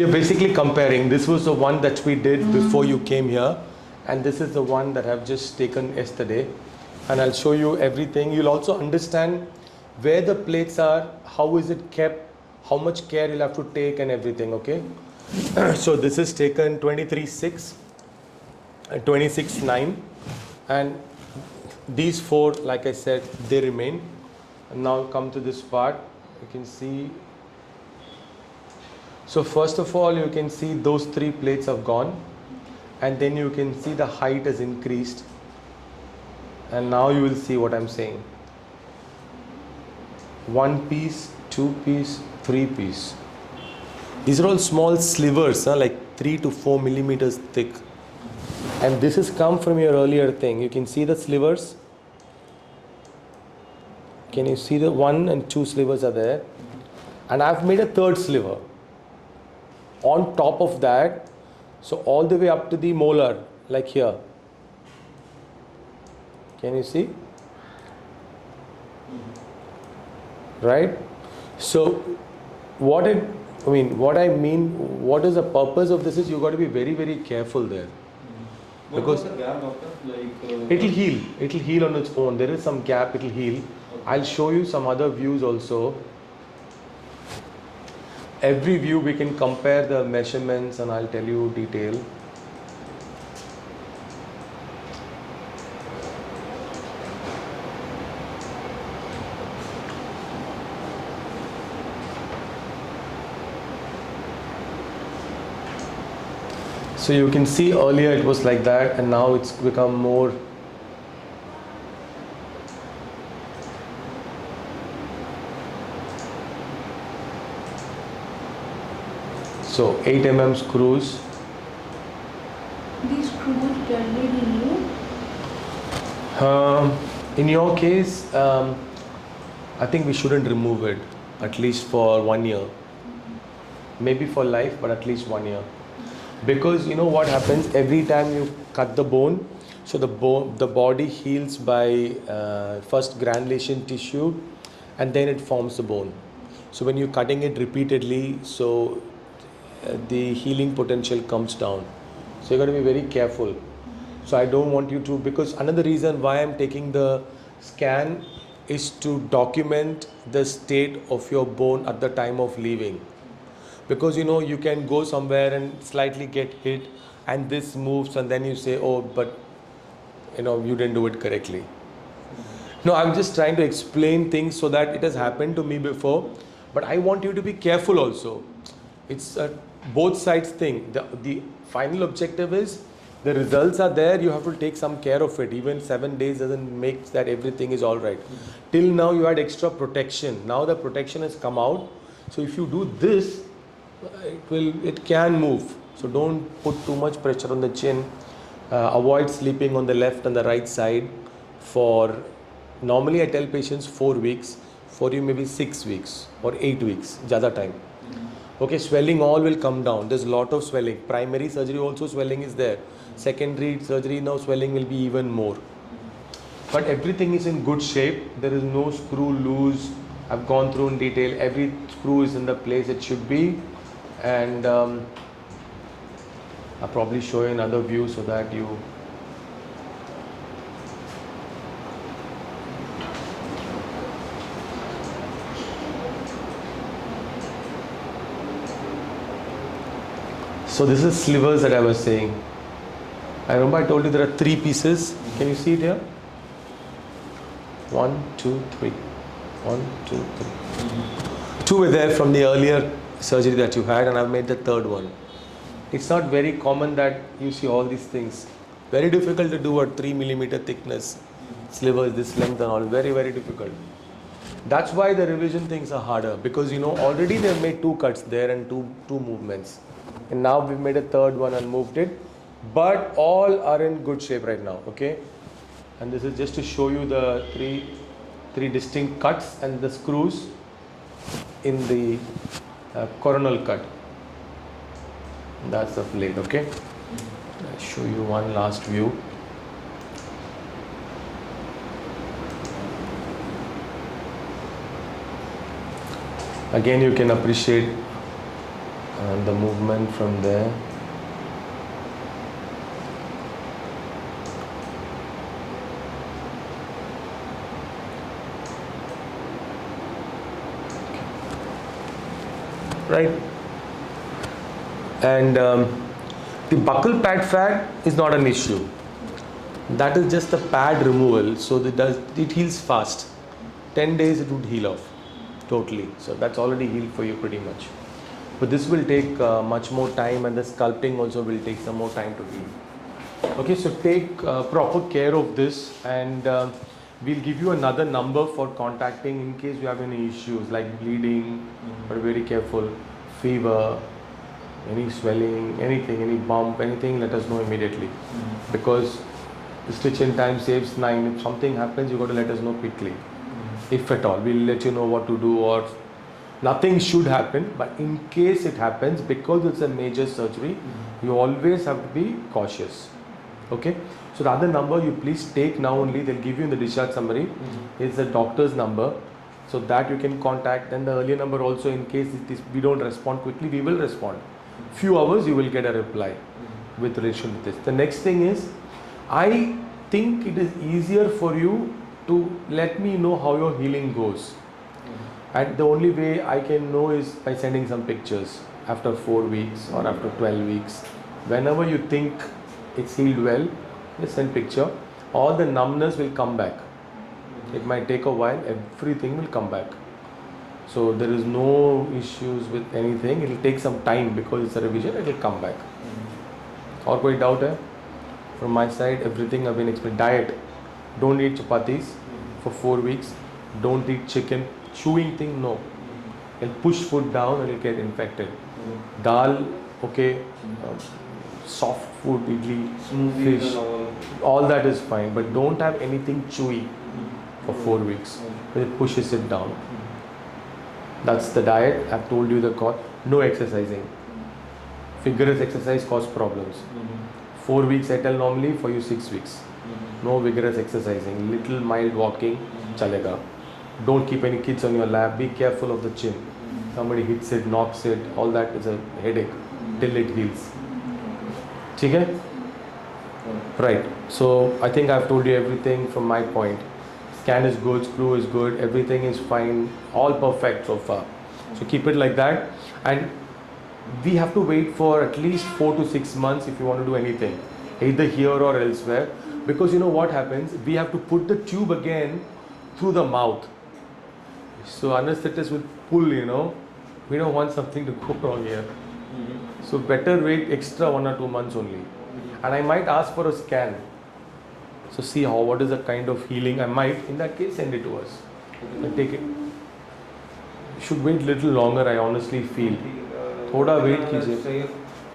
We're basically comparing. This was the one that we did before you came here, and this is the one that I've just taken yesterday. And I'll show you everything. You'll also understand where the plates are, how is it kept, how much care you'll have to take, and everything. Okay. So this is taken 23/6, 26/9, and these four, like I said, they remain. And now come to this part. You can see. So first of all, you can see those three plates have gone, and then you can see the height has increased, and now you will see what I'm saying. 1 piece, 2 piece, 3 piece. These are all small slivers, like 3 to 4 millimeters thick, and this has come from your earlier thing. You can see the slivers. Can you see the 1 and 2 slivers are there, and I've made a third sliver on top of that, so all the way up to the molar, like here. Can you see? Right? So what I mean, what is the purpose of this is you got to be very, very careful there. What Because was the gap, doctor? it'll heal on its own. There is some gap, it'll heal. Okay. I'll show you some other views also. Every view we can compare the measurements and I'll tell you detail. So you can see earlier it was like that, and now it's become more. So 8 mm screws. These screws generally new. In your case, I think we shouldn't remove it, at least for 1 year. Maybe for life, but at least 1 year. Because you know what happens every time you cut the bone, so the body heals by first granulation tissue, and then it forms the bone. So when you're cutting it repeatedly, so the healing potential comes down. So you got to be very careful. So I don't want you to, because another reason why I'm taking the scan is to document the state of your bone at the time of leaving. Because you know you can go somewhere and slightly get hit and this moves, and then you say, oh, but you know you didn't do it correctly. No, I'm just trying to explain things so that it has happened to me before, but I want you to be careful also. It's a both sides thing. The final objective is the results are there, you have to take some care of it. Even 7 days doesn't make that everything is all right. Till now you had extra protection, now the protection has come out. So if you do this, it can move. So don't put too much pressure on the chin. Avoid sleeping on the left and the right side for, normally I tell patients 4 weeks, for you maybe 6 weeks or 8 weeks, ज़्यादा time. Okay, swelling all will come down. There's a lot of swelling. Primary surgery also swelling is there. Secondary surgery now swelling will be even more. But everything is in good shape. There is no screw loose. I've gone through in detail. Every screw is in the place it should be. And I'll probably show you another view so that you. So this is slivers that I was saying. I remember I told you there are 3 pieces. Can you see it here? 1, 2, 3. 1, 2, 3. 2 were there from the earlier surgery that you had, and I've made the third one. It's not very common that you see all these things. Very difficult to do at 3 millimeter thickness slivers, this length and all. Very, very difficult. That's why the revision things are harder, because you know already they've made 2 cuts there and two movements. And now we've made a third one and moved it, but all are in good shape right now. Okay, and this is just to show you the three distinct cuts and the screws in the coronal cut. That's the plate. Okay, I'll show you one last view. Again, you can appreciate and the movement from there. Right, and the buccal pad fat is not an issue. That is just the pad removal, so it heals fast. 10 days it would heal off totally, so that's already healed for you pretty much. But this will take much more time, and the sculpting also will take some more time to heal. Okay, so take proper care of this, and we'll give you another number for contacting in case you have any issues like bleeding, but very careful, fever, any swelling, anything, any bump, anything, let us know immediately. Because the stitch in time saves 9. If something happens, you got to let us know quickly. If at all, we'll let you know what to do, or nothing should happen, but in case it happens, because it's a major surgery, you always have to be cautious. Okay, so the other number you please take now only, they'll give you in the discharge summary, is the doctor's number, so that you can contact. Then the earlier number also, in case we don't respond quickly, we will respond. Few hours you will get a reply with relation to this. The next thing is, I think it is easier for you to let me know how your healing goes. And the only way I can know is by sending some pictures after 4 weeks or after 12 weeks. Whenever you think it's healed well, just send picture. All the numbness will come back. It might take a while, everything will come back. So there is no issues with anything. It will take some time because it's a revision, it will come back. Or कोई doubt है? From my side, everything I've been explaining. Diet. Don't eat chapatis for 4 weeks. Don't eat chicken. Chewing thing, no. It'll push food down and it'll get infected. Dal, okay. Soft food, idli, fish, all that is fine. But don't have anything chewy for 4 weeks. It pushes it down. That's the diet. I've told you the cause. No exercising. Vigorous exercise cause problems. 4 weeks I tell normally, for you 6 weeks. No vigorous exercising. Little mild walking, chalega. Don't keep any kids on your lap. Be careful of the chin. Somebody hits it, knocks it. All that is a headache till it heals. Okay? Right. So I think I've told you everything from my point. Scan is good, screw is good, everything is fine, all perfect so far. So keep it like that. And we have to wait for at least 4 to 6 months if you want to do anything, either here or elsewhere. Because you know what happens? We have to put the tube again through the mouth. So anesthetist will pull, you know. We don't want something to go wrong here. So better wait extra 1 or 2 months only. And I might ask for a scan. So see what is the kind of healing. I might, in that case, send it to us. And take it. You should wait little longer, I honestly feel. थोड़ा wait कीजिए.